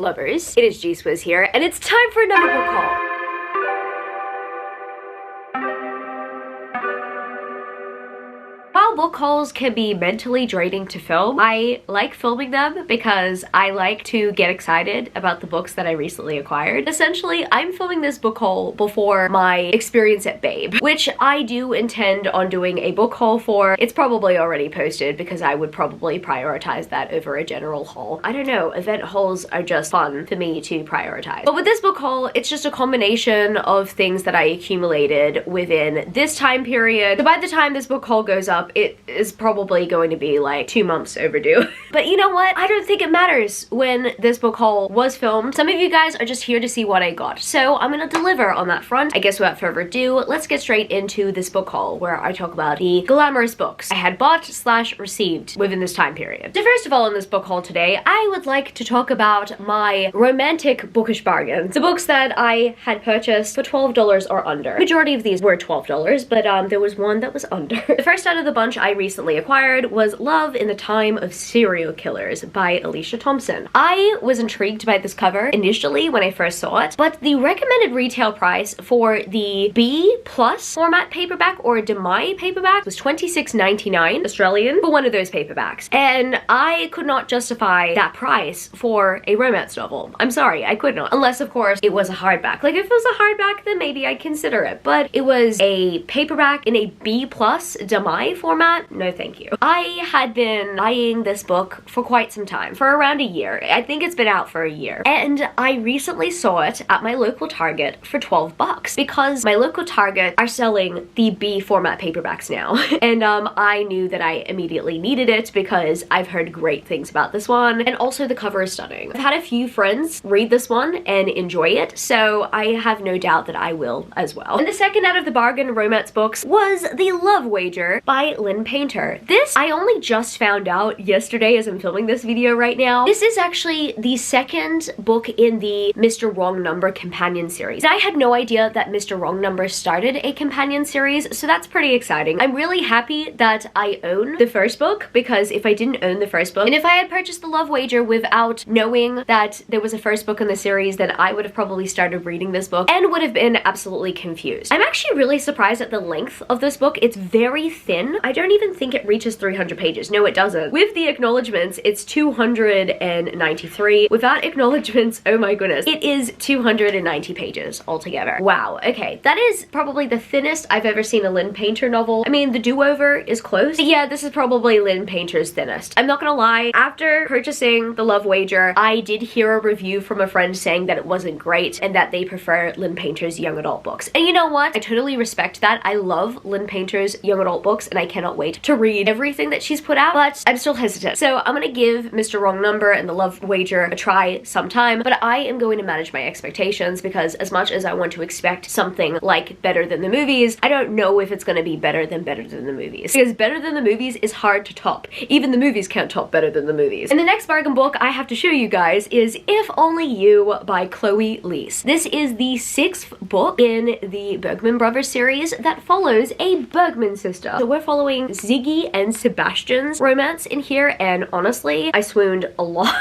book lovers, it is G-Swizz here, and it's time for another book haul. While book hauls can be mentally draining to film, I like filming them because I like to get excited about the books that I recently acquired. Essentially, I'm filming this book haul before my experience at Babe, which I do intend on doing a book haul for. It's probably already posted because I would probably prioritize that over a general haul. I don't know, event hauls are just fun for me to prioritize. But with this book haul, it's just a combination of things that I accumulated within this time period. So by the time this book haul goes up, it is probably going to be like 2 months overdue. But you know what? I don't think it matters when this book haul was filmed. Some of you guys are just here to see what I got, so I'm gonna deliver on that front. I guess without further ado, let's get straight into this book haul where I talk about the glamorous books I had bought / received within this time period. So first of all, in this book haul today, I would like to talk about my romantic bookish bargains. The books that I had purchased for $12 or under. Majority of these were $12, but there was one that was under. The first out of the bunch I recently acquired was Love in the Time of Serial Killers by Alicia Thompson. I was intrigued by this cover initially when I first saw it, but the recommended retail price for the B+ format paperback or Demi paperback was $26.99 Australian for one of those paperbacks, and I could not justify that price for a romance novel. I'm sorry, I could not. Unless, of course, it was a hardback. Like, if it was a hardback, then maybe I'd consider it, but it was a paperback in a B+ Demi format. No thank you. I had been eyeing this book for quite some time, for around a year. I think it's been out for a year, and I recently saw it at my local Target for 12 bucks because my local Target are selling the B format paperbacks now. And I knew that I immediately needed it because I've heard great things about this one, and also the cover is stunning. I've had a few friends read this one and enjoy it, so I have no doubt that I will as well. And the second out of the bargain romance books was The Love Wager by Lynn Painter. This I only just found out yesterday as I'm filming this video right now. This is actually the second book in the Mr. Wrong Number companion series. I had no idea that Mr. Wrong Number started a companion series, so that's pretty exciting. I'm really happy that I own the first book, because if I didn't own the first book, and if I had purchased The Love Wager without knowing that there was a first book in the series, then I would have probably started reading this book and would have been absolutely confused. I'm actually really surprised at the length of this book. It's very thin. I don't even think it reaches 300 pages. No, it doesn't. With the acknowledgements, it's 293. Without acknowledgements, oh my goodness, it is 290 pages altogether. Wow, okay. That is probably the thinnest I've ever seen a Lynn Painter novel. I mean, The Do-Over is close. But yeah, this is probably Lynn Painter's thinnest. I'm not gonna lie, after purchasing The Love Wager, I did hear a review from a friend saying that it wasn't great and that they prefer Lynn Painter's young adult books. And you know what? I totally respect that. I love Lynn Painter's young adult books, and I cannot wait to read everything that she's put out, but I'm still hesitant. So I'm gonna give Mr. Wrong Number and The Love Wager a try sometime, but I am going to manage my expectations because as much as I want to expect something like Better Than the Movies, I don't know if it's gonna be better than the Movies. Because Better Than the Movies is hard to top. Even the movies can't top Better Than the Movies. And the next bargain book I have to show you guys is If Only You by Chloe Leese. This is the 6th book in the Bergman Brothers series that follows a Bergman sister. So we're following Ziggy and Sebastian's romance in here, and honestly, I swooned a lot.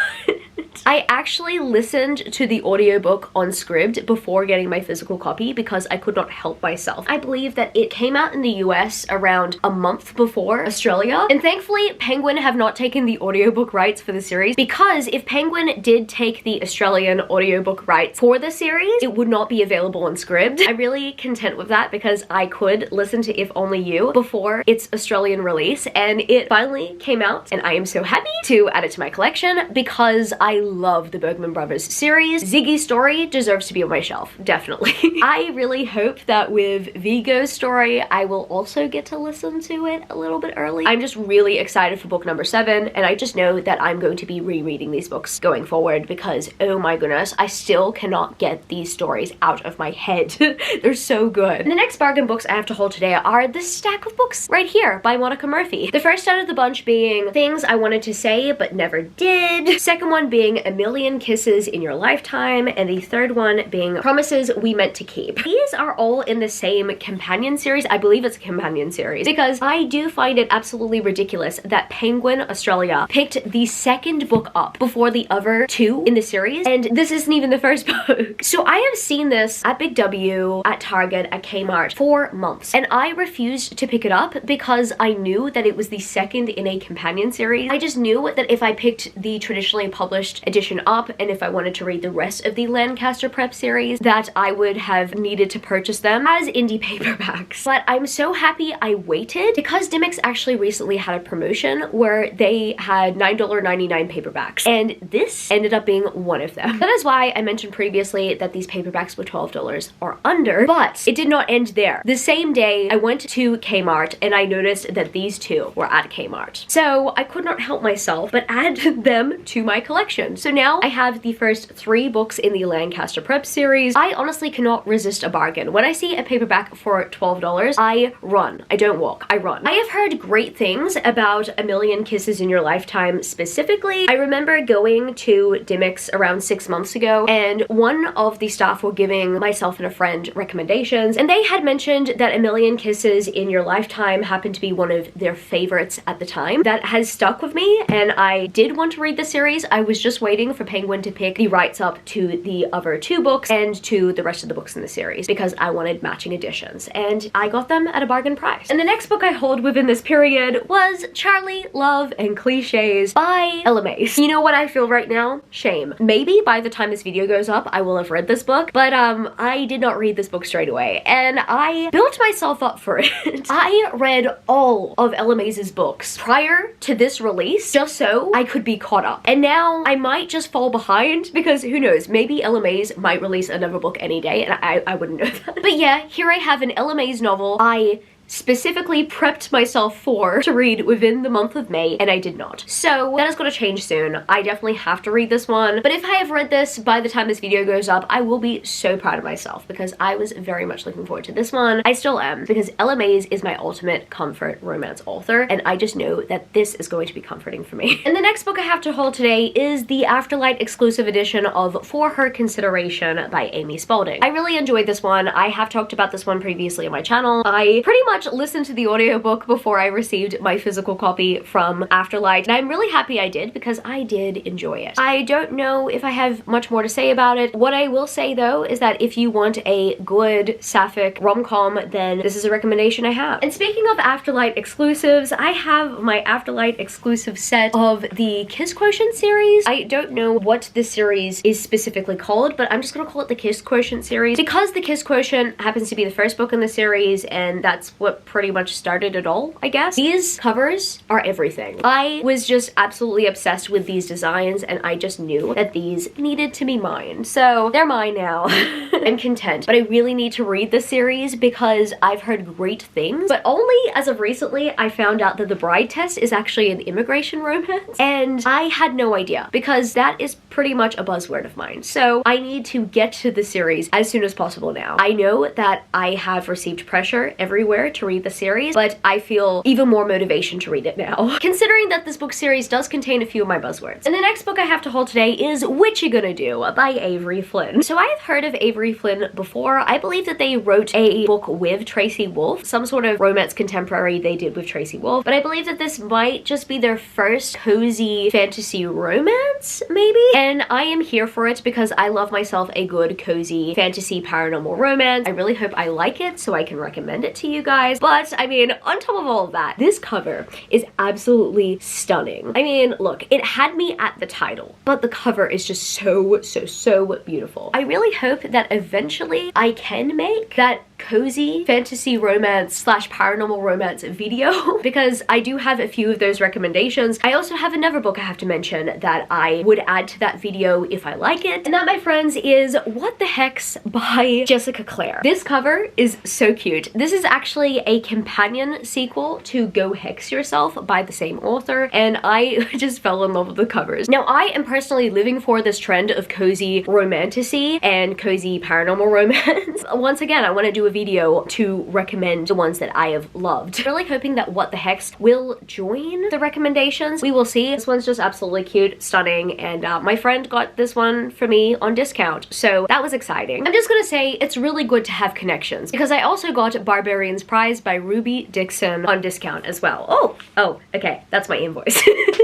I actually listened to the audiobook on Scribd before getting my physical copy because I could not help myself. I believe that it came out in the US around a month before Australia, and thankfully Penguin have not taken the audiobook rights for the series, because if Penguin did take the Australian audiobook rights for the series, it would not be available on Scribd. I'm really content with that because I could listen to If Only You before its Australian release, and it finally came out, and I am so happy to add it to my collection because I love the Bergman Brothers series. Ziggy's story deserves to be on my shelf, definitely. I really hope that with Vigo's story, I will also get to listen to it a little bit early. I'm just really excited for book number 7, and I just know that I'm going to be rereading these books going forward because, oh my goodness, I still cannot get these stories out of my head. They're so good. And the next bargain books I have to hold today are this stack of books right here by Monica Murphy. The first out of the bunch being Things I Wanted to Say But Never Did. Second one being being A Million Kisses in Your Lifetime, and the third one being Promises We Meant to Keep. These are all in the same companion series. I believe it's a companion series, because I do find it absolutely ridiculous that Penguin Australia picked the second book up before the other two in the series, and this isn't even the first book. So I have seen this at Big W, at Target, at Kmart for months, and I refused to pick it up because I knew that it was the second in a companion series. I just knew that if I picked the traditionally published edition up, and if I wanted to read the rest of the Lancaster Prep series, that I would have needed to purchase them as indie paperbacks. But I'm so happy I waited, because Dymocks actually recently had a promotion where they had $9.99 paperbacks, and this ended up being one of them. That is why I mentioned previously that these paperbacks were $12 or under, but it did not end there. The same day I went to Kmart and I noticed that these two were at Kmart. So I could not help myself but add them to my collection. So now I have the first 3 books in the Lancaster Prep series. I honestly cannot resist a bargain. When I see a paperback for $12, I run. I don't walk, I run. I have heard great things about A Million Kisses in Your Lifetime specifically. I remember going to Dymocks around 6 months ago, and one of the staff were giving myself and a friend recommendations, and they had mentioned that A Million Kisses in Your Lifetime happened to be one of their favorites at the time. That has stuck with me, and I did want to read the series. I was just waiting for Penguin to pick the rights up to the other 2 books and to the rest of the books in the series, because I wanted matching editions, and I got them at a bargain price. And the next book I hold within this period was Charlie, Love, and Clichés by Ella Mace. You know what I feel right now? Shame. Maybe by the time this video goes up, I will have read this book, but I did not read this book straight away, and I built myself up for it. I read all of Ella Mace's books prior to this release, just so I could be caught up. And now I might just fall behind, because who knows, maybe Ella Mace might release another book any day, and I wouldn't know that. But yeah, here I have an Ella Mace novel I specifically prepped myself for to read within the month of May, and I did not. So that is going to change soon. I definitely have to read this one, but if I have read this by the time this video goes up, I will be so proud of myself, because I was very much looking forward to this one. I still am, because Ella Mace is my ultimate comfort romance author, and I just know that this is going to be comforting for me. And the next book I have to hold today is the Afterlight exclusive edition of For Her Consideration by Amy Spalding. I really enjoyed this one. I have talked about this one previously on my channel. I pretty much listened to the audiobook before I received my physical copy from Afterlight, and I'm really happy I did, because I did enjoy it. I don't know if I have much more to say about it. What I will say though is that if you want a good sapphic rom-com, then this is a recommendation I have. And speaking of Afterlight exclusives, I have my Afterlight exclusive set of the Kiss Quotient series. I don't know what this series is specifically called, but I'm just gonna call it the Kiss Quotient series, because the Kiss Quotient happens to be the first book in the series, and that's what pretty much started it all, I guess. These covers are everything. I was just absolutely obsessed with these designs, and I just knew that these needed to be mine. So they're mine now. I'm content, but I really need to read this series because I've heard great things, but only as of recently I found out that The Bride Test is actually an immigration romance, and I had no idea, because that is pretty much a buzzword of mine. So I need to get to the series as soon as possible now. I know that I have received pressure everywhere to read the series, but I feel even more motivation to read it now, considering that this book series does contain a few of my buzzwords. And the next book I have to hold today is What You Gonna Do by Avery Flynn. So I have heard of Avery Flynn before. I believe that they wrote a book with Tracy Wolff, some sort of romance contemporary they did with Tracy Wolff, but I believe that this might just be their first cozy fantasy romance, maybe? And I am here for it, because I love myself a good cozy fantasy paranormal romance. I really hope I like it so I can recommend it to you guys. But I mean, on top of all of that, this cover is absolutely stunning. I mean, look, it had me at the title, but the cover is just so beautiful. I really hope that eventually I can make that cozy fantasy romance slash paranormal romance video, because I do have a few of those recommendations. I also have another book I have to mention that I would add to that video if I like it, and that, my friends, is What the Hex by Jessica Clare. This cover is so cute. This is actually a companion sequel to Go Hex Yourself by the same author, and I just fell in love with the covers. Now, I am personally living for this trend of cozy romantasy and cozy paranormal romance. Once again, I want to do a video to recommend the ones that I have loved. I'm really hoping that What the Hex will join the recommendations. We will see. This one's just absolutely cute, stunning, and my friend got this one for me on discount, so that was exciting. I'm just gonna say it's really good to have connections, because I also got Barbarian's Prize by Ruby Dixon on discount as well. Oh, okay, that's my invoice.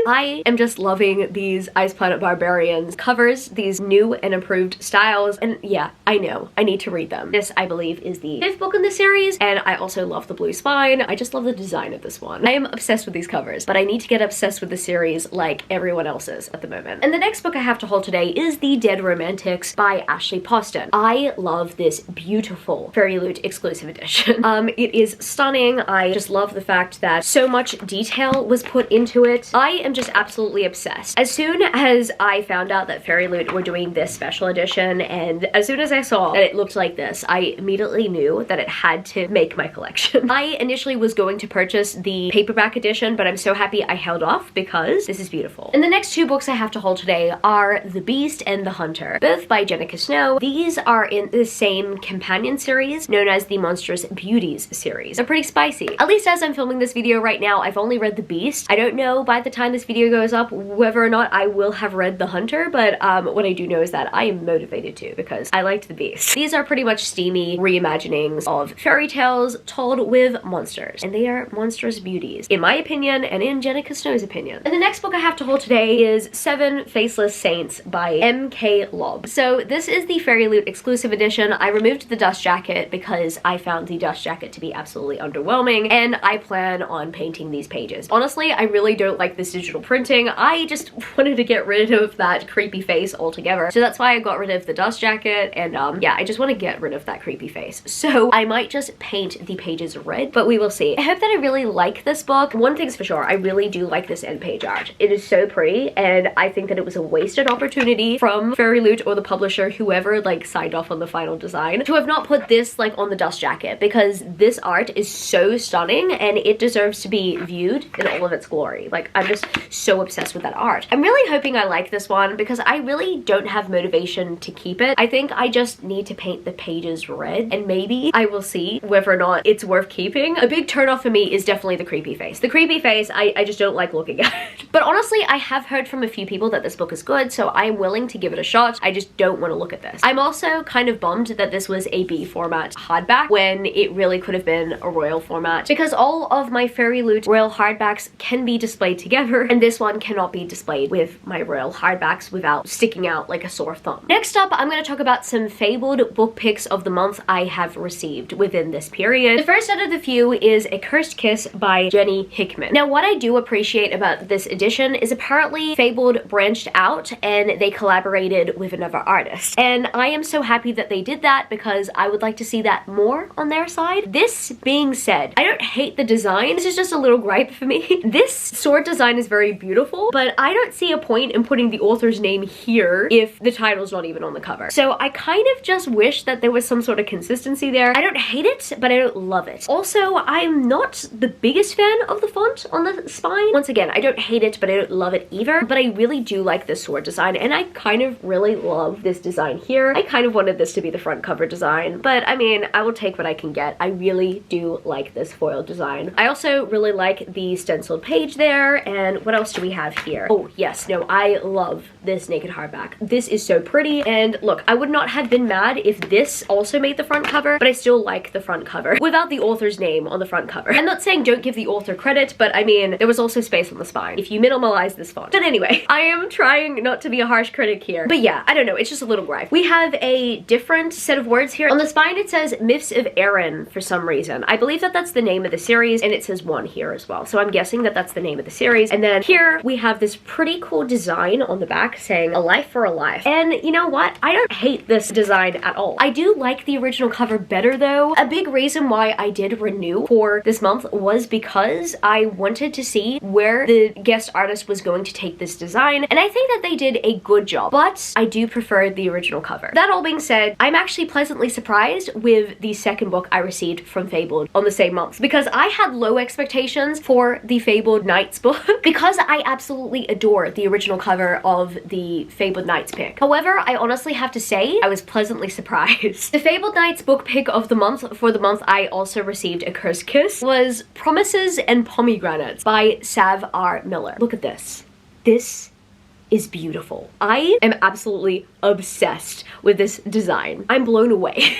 I am just loving these Ice Planet Barbarians covers, these new and improved styles, and yeah, I know, I need to read them. This, I believe, is the 5th book in the series, and I also love the blue spine. I just love the design of this one. I am obsessed with these covers, but I need to get obsessed with the series like everyone else is at the moment. And the next book I have to hold today is The Dead Romantics by Ashley Poston. I love this beautiful Fairy Loot exclusive edition. It is stunning. I just love the fact that so much detail was put into it. I am just absolutely obsessed. As soon as I found out that Fairy Loot were doing this special edition, and as soon as I saw that it looked like this, I immediately knew that it had to make my collection. I initially was going to purchase the paperback edition, but I'm so happy I held off because this is beautiful. And the next two books I have to hold today are The Beast and the Hunter, both by Jenica Snow. These are in the same companion series known as the Monstrous Beauties series. They're pretty spicy. At least as I'm filming this video right now, I've only read The Beast. I don't know by the time this video goes up whether or not I will have read The Hunter, but what I do know is that I am motivated to because I liked The Beast. These are pretty much steamy reimaginings of fairy tales told with monsters, and they are monstrous beauties, in my opinion and in Jenica Snow's opinion. And the next book I have to hold today is Seven Faceless Saints by M.K. Lobb. So this is the Fairy Loot exclusive edition. I removed the dust jacket because I found the dust jacket to be absolutely underwhelming, and I plan on painting these pages. Honestly, I really don't like this digital printing. I just wanted to get rid of that creepy face altogether, so that's why I got rid of the dust jacket, and yeah, I just want to get rid of that creepy face. So I might just paint the pages red, but we will see. I hope that I really like this book. One thing's for sure, I really do like this end page art. It is so pretty, and I think that it was a wasted opportunity from Fairy Loot or the publisher, whoever like signed off on the final design, to have not put this like on the dust jacket, because this art is so stunning and it deserves to be viewed in all of its glory. Like, I'm just so obsessed with that art. I'm really hoping I like this one because I really don't have motivation to keep it. I think I just need to paint the pages red, and maybe I will see whether or not it's worth keeping. A big turnoff for me is definitely the creepy face. The creepy face, I just don't like looking at it. But honestly, I have heard from a few people that this book is good, so I am willing to give it a shot. I just don't want to look at this. I'm also kind of bummed that this was a B format hardback when it really could have been a royal format, because all of my Fairy Loot royal hardbacks can be displayed together, and this one cannot be displayed with my royal hardbacks without sticking out like a sore thumb. Next up, I'm going to talk about some fabled book picks of the month I have received within this period. The first out of the few is A Cursed Kiss by Jenny Hickman. Now, what I do appreciate about this edition is apparently Fabled branched out and they collaborated with another artist, and I am so happy that they did that because I would like to see that more on their side. This being said, I don't hate the design. This is just a little gripe for me. This sword design is very beautiful, but I don't see a point in putting the author's name here if the title's not even on the cover. So I kind of just wish that there was some sort of consistency there. I don't hate it, but I don't love it. Also, I'm not the biggest fan of the font on the spine. Once again, I don't hate it, but I don't love it either. But I really do like this sword design, and I kind of really love this design here. I kind of wanted this to be the front cover design, but I mean, I will take what I can get. I really do like this foil design. I also really like the stenciled page there, and what else do we have here? Oh yes, no, I love this naked hardback. This is so pretty, and look, I would not have been mad if this also made the front cover, but I still like the front cover without the author's name on the front cover. I'm not saying don't give the author credit, but I mean, there was also space on the spine if you minimalize this font. But anyway, I am trying not to be a harsh critic here, but yeah, I don't know, it's just a little gripe. We have a different set of words here. On the spine it says Myths of Erin for some reason. I believe that that's the name of the series, and it says 1 here as well, so I'm guessing that that's the name of the series. And then here we have this pretty cool design on the back saying A Life for a Life, and you know what, I don't hate this design at all. I do like the original cover better though. A big reason why I did renew for this month was because I wanted to see where the guest artist was going to take this design, and I think that they did a good job, but I do prefer the original cover. That all being said, I'm actually pleasantly surprised with the second book I received from Fabled on the same month, because I had low expectations for the Fabled Knights book because because I absolutely adore the original cover of the Fabled Knights pick. However, I honestly have to say I was pleasantly surprised. The Fabled Knights book pick of the month for the month I also received a Cursed Kiss was Promises and Pomegranates by Sav R. Miller. Look at this. This is beautiful. I am absolutely obsessed with this design. I'm blown away.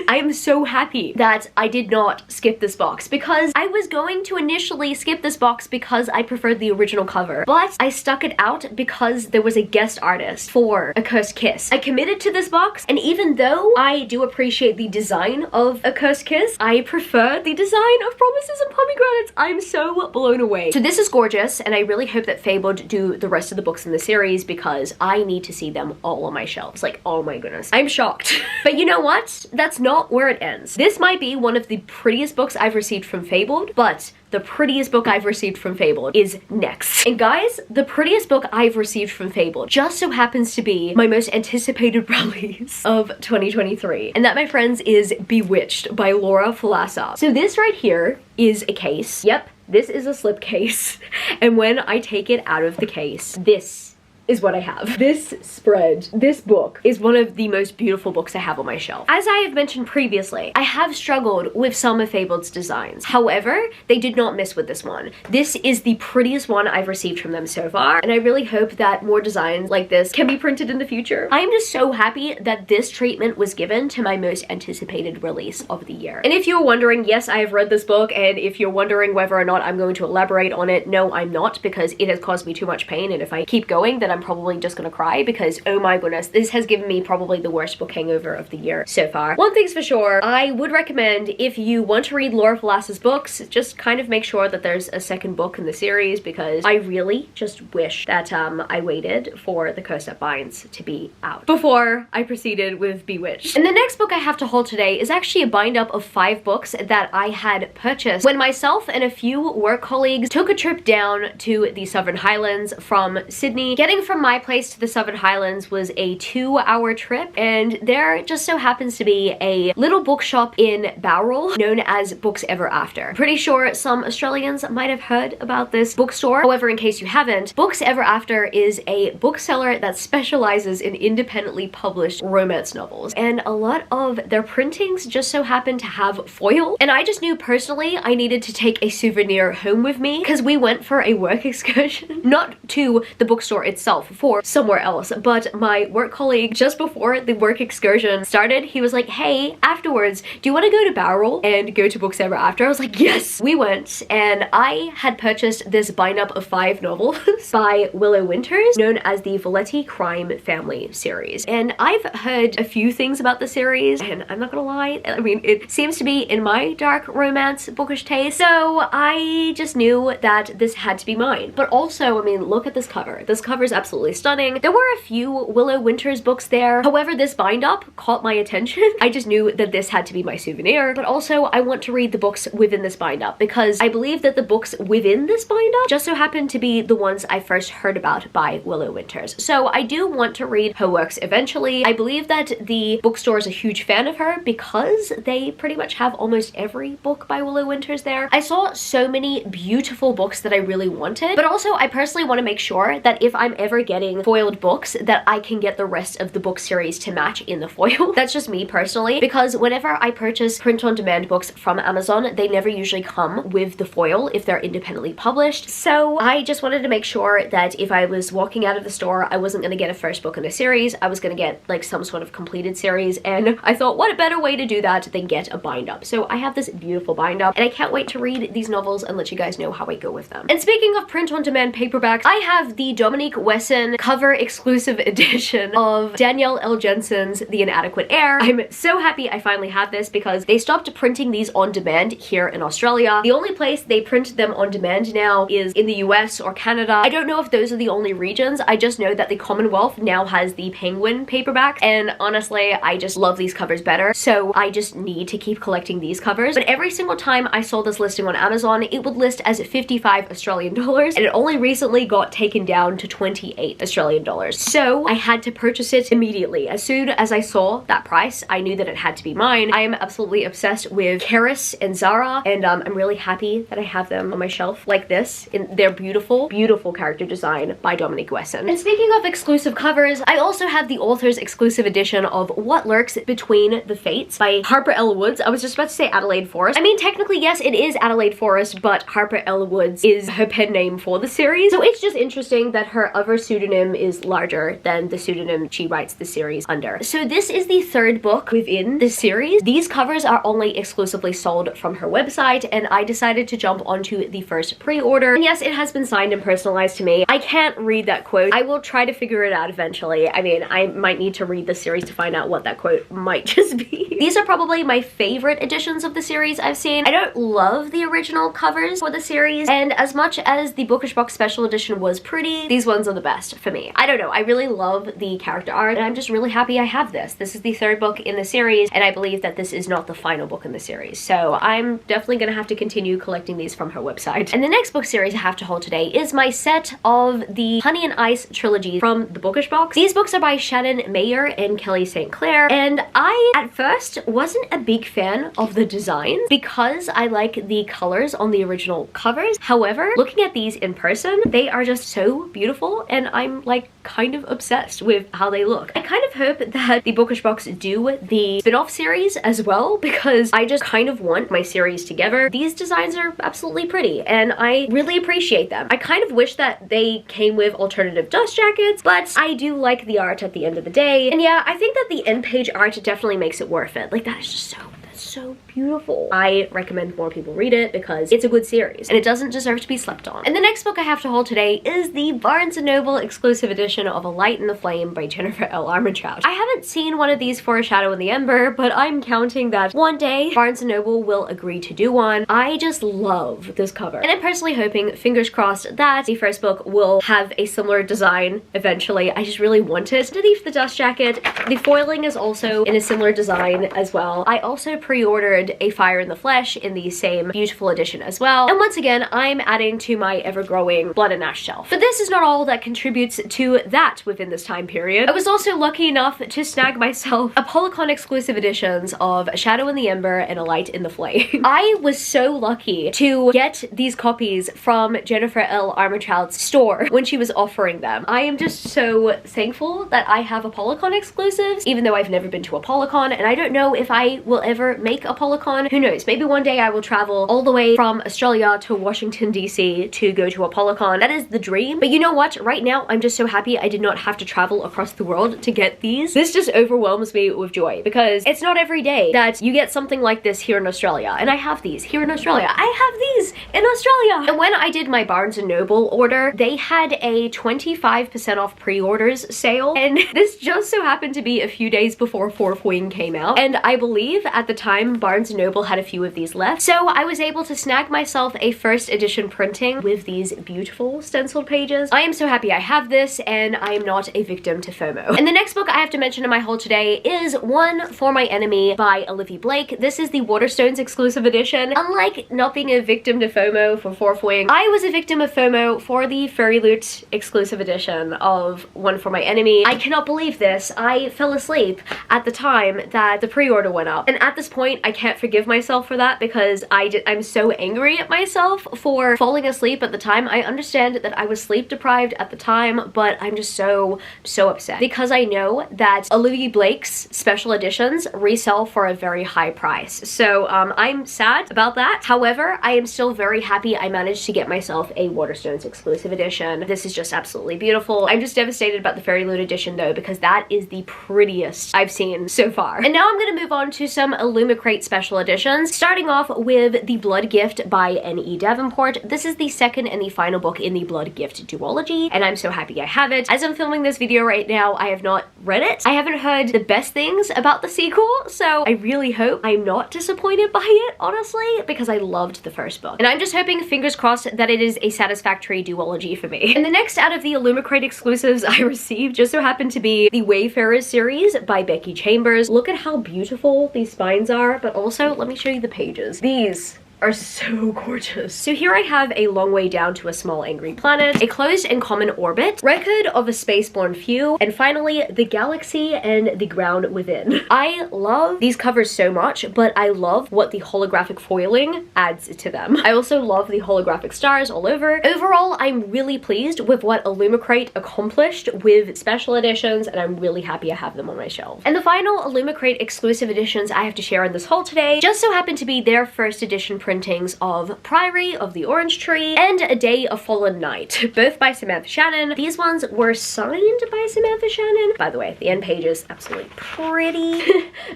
I am so happy that I did not skip this box, because I was going to initially skip this box because I preferred the original cover, but I stuck it out because there was a guest artist for A Cursed Kiss. I committed to this box, and even though I do appreciate the design of A Cursed Kiss, I prefer the design of Promises and Pomegranates. I'm so blown away. So this is gorgeous, and I really hope that Fabled do the rest of the books in the series, because I need to see them all on my shelves. Like, oh my goodness. I'm shocked. But you know what? That's not where it ends. This might be one of the prettiest books I've received from Fabled, but the prettiest book I've received from Fabled is next. And guys, the prettiest book I've received from Fabled just so happens to be my most anticipated release of 2023. And that, my friends, is Bewitched by Laura Falasa. So this right here is a case. Yep, this is a slipcase. And when I take it out of the case, this is what I have. This spread, this book, is one of the most beautiful books I have on my shelf. As I have mentioned previously, I have struggled with some of Fabled's designs. However, they did not miss with this one. This is the prettiest one I've received from them so far, and I really hope that more designs like this can be printed in the future. I am just so happy that this treatment was given to my most anticipated release of the year. And if you're wondering, yes, I have read this book, and if you're wondering whether or not I'm going to elaborate on it, no, I'm not, because it has caused me too much pain, and if I keep going, then I'm probably just gonna cry, because oh my goodness, this has given me probably the worst book hangover of the year so far. One thing's for sure, I would recommend, if you want to read Laura Falasa's books, just kind of make sure that there's a second book in the series, because I really just wish that I waited for the Cursed Up Binds to be out before I proceeded with Bewitched. And the next book I have to haul today is actually a bind up of 5 books that I had purchased when myself and a few work colleagues took a trip down to the Southern Highlands from Sydney. Getting from my place to the Southern Highlands was a 2-hour trip, and there just so happens to be a little bookshop in Bowral known as Books Ever After. Pretty sure some Australians might have heard about this bookstore. However, in case you haven't, Books Ever After is a bookseller that specializes in independently published romance novels, and a lot of their printings just so happen to have foil, and I just knew personally I needed to take a souvenir home with me, because we went for a work excursion, not to the bookstore itself, for somewhere else, but my work colleague, just before the work excursion started, he was like, hey, afterwards, do you want to go to Bowral and go to Books Ever After? I was like, yes! We went, and I had purchased this bind up of 5 novels by Willow Winters, known as the Valetti Crime Family series. And I've heard a few things about the series, and I'm not gonna lie, I mean, it seems to be in my dark romance bookish taste, so I just knew that this had to be mine. But also, I mean, look at this cover. This cover is absolutely stunning. There were a few Willow Winters books there. However, this bind up caught my attention. I just knew that this had to be my souvenir, but also I want to read the books within this bind up, because I believe that the books within this bind up just so happen to be the ones I first heard about by Willow Winters. So I do want to read her works eventually. I believe that the bookstore is a huge fan of her, because they pretty much have almost every book by Willow Winters there. I saw so many beautiful books that I really wanted, but also I personally want to make sure that if I'm ever getting foiled books, that I can get the rest of the book series to match in the foil. That's just me personally, because whenever I purchase print-on-demand books from Amazon, they never usually come with the foil if they're independently published. So I just wanted to make sure that if I was walking out of the store, I wasn't going to get a first book in a series, I was going to get like some sort of completed series, and I thought, what a better way to do that than get a bind up. So I have this beautiful bind up, and I can't wait to read these novels and let you guys know how I go with them. And speaking of print-on-demand paperbacks, I have the Dominique Wesson cover exclusive edition of Danielle L. Jensen's The Inadequate Heir. I'm so happy I finally have this, because they stopped printing these on demand here in Australia. The only place they print them on demand now is in the US or Canada. I don't know if those are the only regions. I just know that the Commonwealth now has the Penguin paperback, and honestly, I just love these covers better, so I just need to keep collecting these covers. But every single time I saw this listing on Amazon, it would list as 55 Australian dollars, and it only recently got taken down to 28 $28 Australian dollars. So I had to purchase it immediately. As soon as I saw that price, I knew that it had to be mine. I am absolutely obsessed with Keris and Zara, and I'm really happy that I have them on my shelf like this in their beautiful, beautiful character design by Dominique Wesson. And speaking of exclusive covers, I also have the author's exclusive edition of What Lurks Between the Fates by Harper L. Woods. I was just about to say Adelaide Forest. I mean, technically, yes, it is Adelaide Forest, but Harper L. Woods is her pen name for the series. So it's just interesting that her other pseudonym is larger than the pseudonym she writes the series under. So this is the third book within the series. These covers are only exclusively sold from her website, and I decided to jump onto the first pre-order. And yes, it has been signed and personalized to me. I can't read that quote. I will try to figure it out eventually. I mean, I might need to read the series to find out what that quote might just be. These are probably my favorite editions of the series I've seen. I don't love the original covers for the series, and as much as the Bookish Box Special Edition was pretty, these ones are the best for me. I don't know, I really love the character art, and I'm just really happy I have this. This is the third book in the series, and I believe that this is not the final book in the series, so I'm definitely gonna have to continue collecting these from her website. And the next book series I have to hold today is my set of the Honey and Ice trilogy from the Bookish Box. These books are by Shannon Mayer and Kelly St. Clair, and I, at first, wasn't a big fan of the designs because I like the colors on the original covers. However, looking at these in person, they are just so beautiful, and I'm like kind of obsessed with how they look. I kind of hope that the Bookish Box do the spin-off series as well, because I just kind of want my series together. These designs are absolutely pretty, and I really appreciate them. I kind of wish that they came with alternative dust jackets, but I do like the art at the end of the day. And yeah, I think that the end page art definitely makes it worth it. Like, that is just so beautiful. I recommend more people read it because it's a good series and it doesn't deserve to be slept on. And the next book I have to hold today is the Barnes & Noble exclusive edition of A Light in the Flame by Jennifer L. Armentrout. I haven't seen one of these for A Shadow in the Ember, but I'm counting that one day Barnes & Noble will agree to do one. I just love this cover, and I'm personally hoping, fingers crossed, that the first book will have a similar design eventually. I just really want it. Underneath the dust jacket, the foiling is also in a similar design as well. I also pre-ordered A Fire in the Flesh in the same beautiful edition as well. And once again, I'm adding to my ever-growing Blood and Ash shelf. But this is not all that contributes to that within this time period. I was also lucky enough to snag myself a Polycon exclusive editions of A Shadow in the Ember and A Light in the Flame. I was so lucky to get these copies from Jennifer L. Armentrout's store when she was offering them. I am just so thankful that I have a Polycon exclusives, even though I've never been to a Polycon, and I don't know if I will ever make a Polycon. Who knows? Maybe one day I will travel all the way from Australia to Washington, D.C. to go to a Polycon. That is the dream. But you know what? Right now, I'm just so happy I did not have to travel across the world to get these. This just overwhelms me with joy because it's not every day that you get something like this here in Australia. And I have these here in Australia. I have these in Australia. And when I did my Barnes & Noble order, they had a 25% off pre-orders sale. And this just so happened to be a few days before Fourth Wing came out. And I believe at the time Barnes & Noble had a few of these left. So I was able to snag myself a first edition printing with these beautiful stenciled pages. I am so happy I have this, and I am not a victim to FOMO. And the next book I have to mention in my haul today is One for My Enemy by Olivia Blake. This is the Waterstones exclusive edition. Unlike not being a victim to FOMO for Fourth Wing, I was a victim of FOMO for the Fairy Loot exclusive edition of One for My Enemy. I cannot believe this. I fell asleep at the time that the pre-order went up, and at this point I can't forgive myself for that because I'm so angry at myself for falling asleep at the time. I understand that I was sleep deprived at the time, but I'm just so upset because I know that Olivia Blake's special editions resell for a very high price. So I'm sad about that. However, I am still very happy I managed to get myself a Waterstones exclusive edition. This is just absolutely beautiful. I'm just devastated about the Fairy Loot edition though, because that is the prettiest I've seen so far. And now I'm gonna move on to some Illumicrate special editions, starting off with The Blood Gift by N.E. Davenport. This is the second and the final book in the Blood Gift duology, and I'm so happy I have it. As I'm filming this video right now, I have not read it. I haven't heard the best things about the sequel, so I really hope I'm not disappointed by it, honestly, because I loved the first book. And I'm just hoping, fingers crossed, that it is a satisfactory duology for me. And the next out of the Illumicrate exclusives I received just so happened to be the Wayfarers series by Becky Chambers. Look at how beautiful these spines are, but also let me show you the pages. These are so gorgeous. So here I have A Long Way Down to a Small Angry Planet, A Closed and Common Orbit, Record of a Spaceborne Few, and finally The Galaxy and the Ground Within. I love these covers so much, but I love what the holographic foiling adds to them. I also love the holographic stars all over. Overall, I'm really pleased with what Illumicrate accomplished with special editions, and I'm really happy I have them on my shelf. And the final Illumicrate exclusive editions I have to share in this haul today just so happen to be their first edition printings of Priory of the Orange Tree and A Day of Fallen Night, both by Samantha Shannon. These ones were signed by Samantha Shannon. By the way, the end page is absolutely pretty.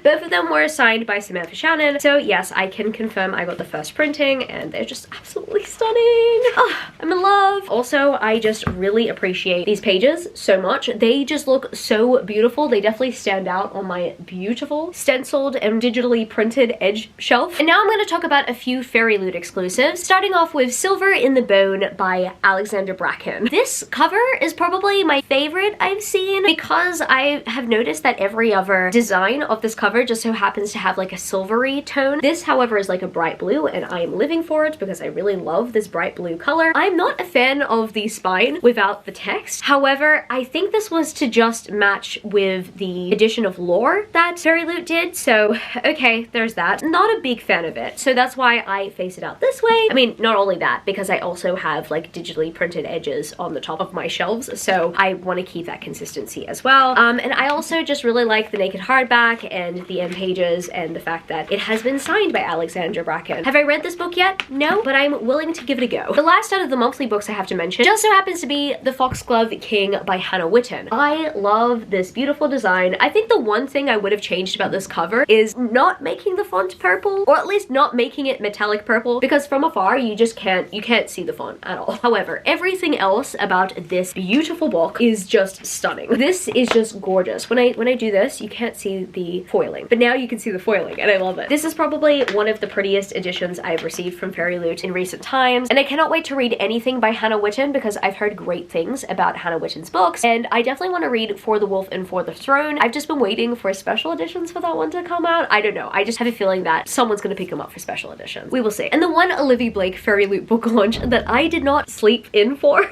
Both of them were signed by Samantha Shannon, so yes, I can confirm I got the first printing, and they're just absolutely stunning. Oh, I'm in love. Also, I just really appreciate these pages so much. They just look so beautiful. They definitely stand out on my beautiful stenciled and digitally printed edge shelf. And now I'm going to talk about a few Fairy Loot exclusives, starting off with Silver in the Bone by Alexander Bracken. This cover is probably my favorite I've seen because I have noticed that every other design of this cover just so happens to have like a silvery tone. This, however, is like a bright blue, and I am living for it because I really love this bright blue color. I'm not a fan of the spine without the text. However, I think this was to just match with the edition of lore that Fairy Loot did, so okay, there's that. Not a big fan of it, so that's why I face it out this way. I mean, not only that, because I also have like digitally printed edges on the top of my shelves, so I want to keep that consistency as well. And I also just really like the naked hardback and the end pages and the fact that it has been signed by Alexander Bracken. Have I read this book yet? No, but I'm willing to give it a go. The last out of the monthly books I have to mention just so happens to be The Foxglove King by Hannah Witten. I love this beautiful design. I think the one thing I would have changed about this cover is not making the font purple, or at least not making it metallic purple, because from afar you just can't see the font at all. However, everything else about this beautiful book is just stunning. This is just gorgeous. When I do this, you can't see the foiling, but now you can see the foiling, and I love it. This is probably one of the prettiest editions I've received from Fairy Loot in recent times, and I cannot wait to read anything by Hannah Witten because I've heard great things about Hannah Witten's books, and I definitely want to read For the Wolf and For the Throne. I've just been waiting for special editions for that one to come out. I don't know. I just have a feeling that someone's gonna pick them up for special editions. We will see. And the one Olivia Blake Fairy Loot book launch that I did not sleep in for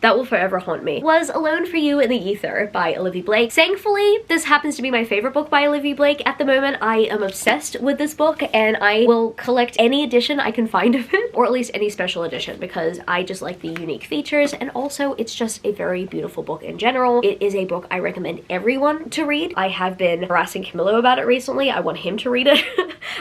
that will forever haunt me was Alone for You in the Ether by Olivia Blake. Thankfully, this happens to be my favorite book by Olivia Blake. At the moment, I am obsessed with this book, and I will collect any edition I can find of it, or at least any special edition, because I just like the unique features, and also it's just a very beautiful book in general. It is a book I recommend everyone to read. I have been harassing Camilo about it recently. I want him to read it.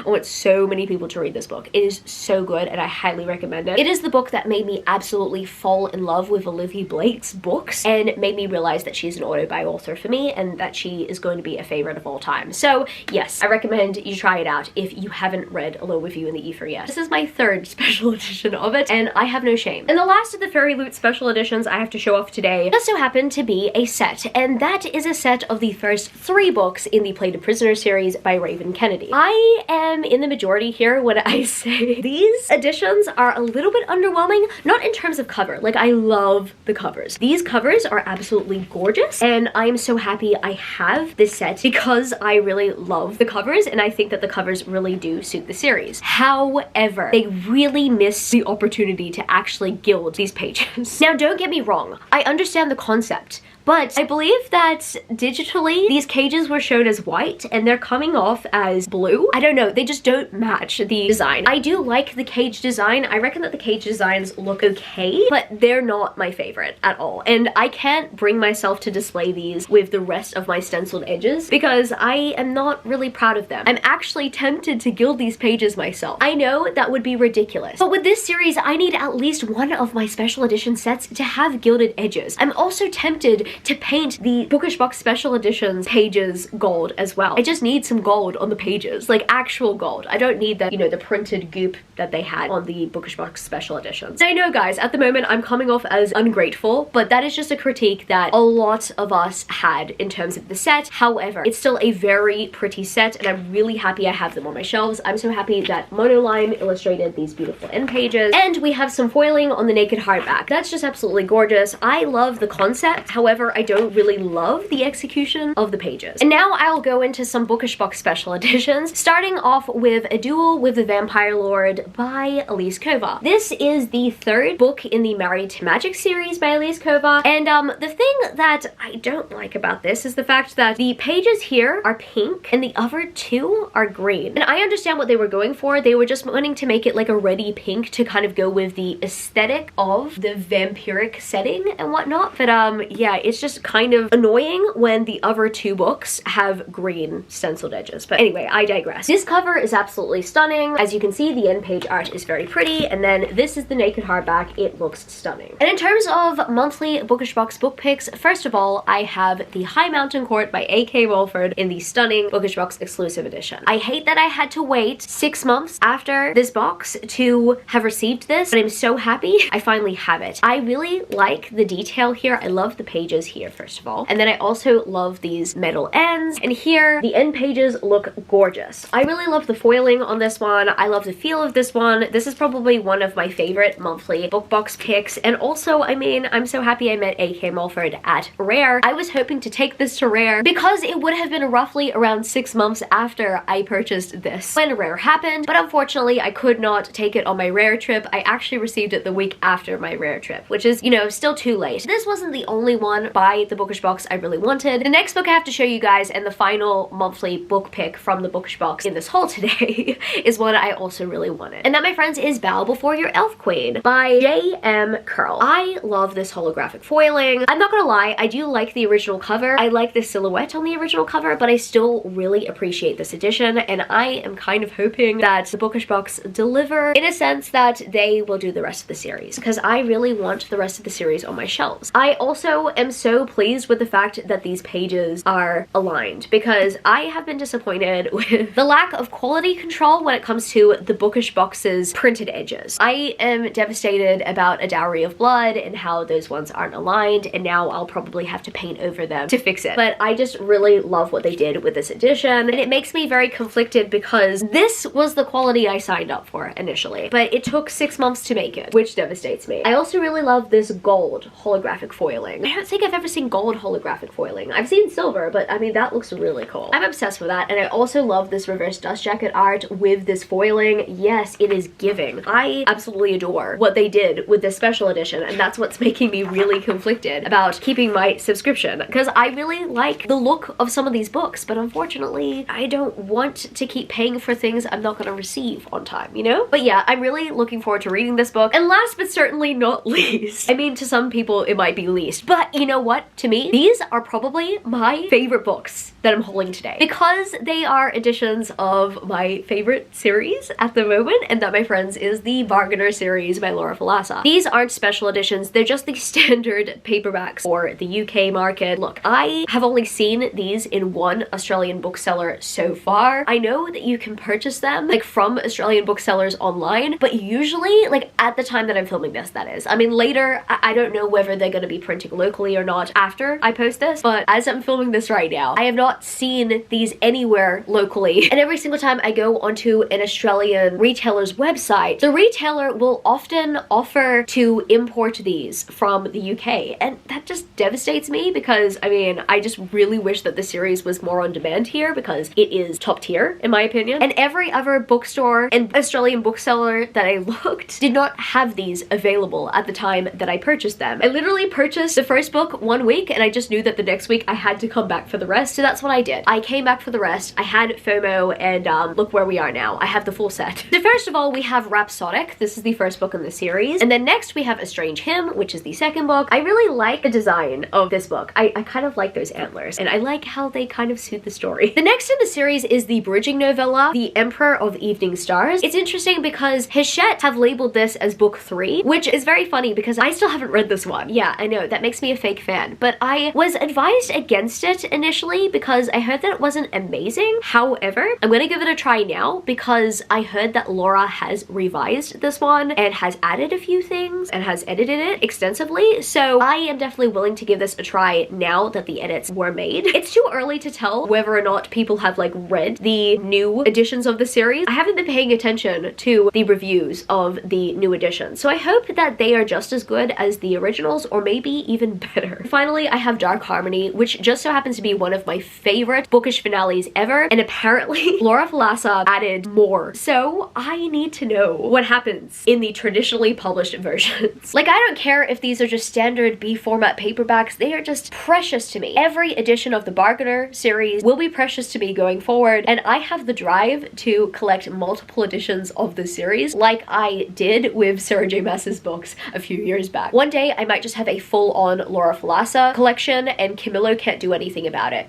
I want so many people to read this book. It is so good, and I highly recommend it. It is the book that made me absolutely fall in love with Olivia Blake's books and made me realize that she's an auto-buy author for me and that she is going to be a favorite of all time. So yes, I recommend you try it out if you haven't read Alone with You in the Ether yet. This is my third special edition of it, and I have no shame. And the last of the Fairy Loot special editions I have to show off today just so happened to be a set, and that is a set of the first 3 books in the Plated Prisoner series by Raven Kennedy. I am in the majority here when I say these editions are a little bit underwhelming, not in terms of cover. Like, I love the covers. These covers are absolutely gorgeous, and I'm so happy I have this set because I really love the covers, and I think that the covers really do suit the series. However, they really missed the opportunity to actually gild these pages. Now, don't get me wrong, I understand the concept, but I believe that digitally these cages were shown as white and they're coming off as blue. I don't know, they just don't match the design. I do like the cage design. I reckon that the cage designs look okay, but they're not my favorite at all. And I can't bring myself to display these with the rest of my stenciled edges because I am not really proud of them. I'm actually tempted to gild these pages myself. I know that would be ridiculous, but with this series, I need at least one of my special edition sets to have gilded edges. I'm also tempted to paint the Bookish Box special editions pages gold as well. I just need some gold on the pages, like actual gold. I don't need that, you know, the printed goop that they had on the Bookish Box special editions. So I know, guys, at the moment I'm coming off as ungrateful, but that is just a critique that a lot of us had in terms of the set. However, it's still a very pretty set, and I'm really happy I have them on my shelves. I'm so happy that Monolime illustrated these beautiful end pages, and we have some foiling on the naked hardback. That's just absolutely gorgeous. I love the concept. However, However, I don't really love the execution of the pages. And now I'll go into some Bookish Box special editions, starting off with A Duel with the Vampire Lord by Elise Kova. This is the third book in the Married to Magic series by Elise Kova, and the thing that I don't like about this is the fact that the pages here are pink and the other two are green. And I understand what they were going for. They were just wanting to make it like a reddy pink to kind of go with the aesthetic of the vampiric setting and whatnot, but yeah, it's just kind of annoying when the other two books have green stenciled edges. But anyway, I digress. This cover is absolutely stunning. As you can see, the end page art is very pretty, and then this is the naked hardback. It looks stunning. And in terms of monthly Bookish Box book picks, first of all, I have The High Mountain Court by A.K. Walford in the stunning Bookish Box exclusive edition. I hate that I had to wait 6 months after this box to have received this, but I'm so happy I finally have it. I really like the detail here. I love the pages here, first of all. And then I also love these metal ends. And here, the end pages look gorgeous. I really love the foiling on this one. I love the feel of this one. This is probably one of my favorite monthly book box picks. And also, I mean, I'm so happy I met A.K. Mulford at Rare. I was hoping to take this to Rare because it would have been roughly around 6 months after I purchased this when Rare happened, but unfortunately I could not take it on my Rare trip. I actually received it the week after my Rare trip, which is, you know, still too late. This wasn't the only one by the Bookish Box I really wanted. The next book I have to show you guys, and the final monthly book pick from the Bookish Box in this haul today, is one I also really wanted. And that, my friends, is Bow Before Your Elf Queen by J.M. Curl. I love this holographic foiling. I'm not gonna lie, I do like the original cover. I like the silhouette on the original cover, but I still really appreciate this edition, and I am kind of hoping that the Bookish Box deliver in a sense that they will do the rest of the series, because I really want the rest of the series on my shelves. I also am so pleased with the fact that these pages are aligned, because I have been disappointed with the lack of quality control when it comes to the Bookish Box's printed edges. I am devastated about A Dowry of Blood and how those ones aren't aligned, and now I'll probably have to paint over them to fix it. But I just really love what they did with this edition, and it makes me very conflicted because this was the quality I signed up for initially, but it took 6 months to make it, which devastates me. I also really love this gold holographic foiling. I don't think I've ever seen gold holographic foiling. I've seen silver, but I mean, that looks really cool. I'm obsessed with that, and I also love this reverse dust jacket art with this foiling. Yes, it is giving. I absolutely adore what they did with this special edition, and that's what's making me really conflicted about keeping my subscription, because I really like the look of some of these books, but unfortunately, I don't want to keep paying for things I'm not gonna receive on time, you know? But yeah, I'm really looking forward to reading this book. And last but certainly not least, I mean, to some people it might be least, but you know what? To me, these are probably my favorite books that I'm hauling today, because they are editions of my favorite series at the moment, and that, my friends, is the Bargainer series by Laura Falasa. These aren't special editions, they're just the standard paperbacks for the UK market. Look, I have only seen these in one Australian bookseller so far. I know that you can purchase them like from Australian booksellers online, but usually, like at the time that I'm filming this, that is. I mean, later, I don't know whether they're gonna be printing locally or not after I post this, but as I'm filming this right now, I have not seen these anywhere locally. And every single time I go onto an Australian retailer's website, the retailer will often offer to import these from the UK, and that just devastates me, because I mean, I just really wish that the series was more on demand here, because it is top tier in my opinion. And every other bookstore and Australian bookseller that I looked did not have these available at the time that I purchased them. I literally purchased the first book 1 week, and I just knew that the next week I had to come back for the rest, so that's what I did. I came back for the rest. I had FOMO, and look where we are now. I have the full set. So first of all, we have Rhapsodic. This is the first book in the series, and then next we have A Strange Hymn, which is the second book. I really like the design of this book. I kind of like those antlers, and I like how they kind of suit the story. The next in the series is the bridging novella, The Emperor of Evening Stars. It's interesting because Hachette have labeled this as book 3, which is very funny because I still haven't read this one. Yeah, I know, that makes me a fake fan, but I was advised against it initially because I heard that it wasn't amazing. However, I'm gonna give it a try now because I heard that Laura has revised this one and has added a few things and has edited it extensively, so I am definitely willing to give this a try now that the edits were made. It's too early to tell whether or not people have like read the new editions of the series. I haven't been paying attention to the reviews of the new editions, so I hope that they are just as good as the originals or maybe even better. there. Finally, I have Dark Harmony, which just so happens to be one of my favorite bookish finales ever, and apparently Laura Falasa added more. So I need to know what happens in the traditionally published versions. Like, I don't care if these are just standard B format paperbacks, they are just precious to me. Every edition of the Bargainer series will be precious to me going forward, and I have the drive to collect multiple editions of the series like I did with Sarah J Maas's books a few years back. One day I might just have a full-on Laura Falasa collection, and Camilo can't do anything about it.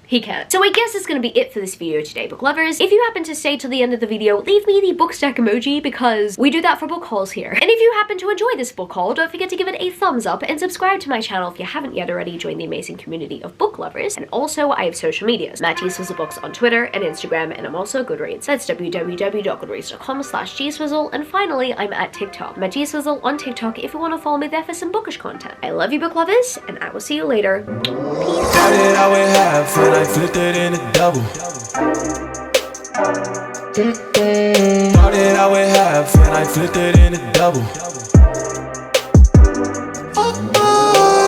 He can't. So I guess that's gonna be it for this video today, book lovers. If you happen to stay till the end of the video, leave me the book stack emoji because we do that for book hauls here. And if you happen to enjoy this book haul, don't forget to give it a thumbs up and subscribe to my channel if you haven't yet already. Join the amazing community of book lovers. And also, I have social medias. MattGSwizzleBooks on Twitter and Instagram, and I'm also Goodreads. That's www.goodreads.com/gswizzle. And finally, I'm at TikTok. MattGSwizzle on TikTok if you want to follow me there for some bookish content. I love you, book lovers, and I will see you later. Peace. I flipped it in a double. Thought it I would have, and I flipped it in a double.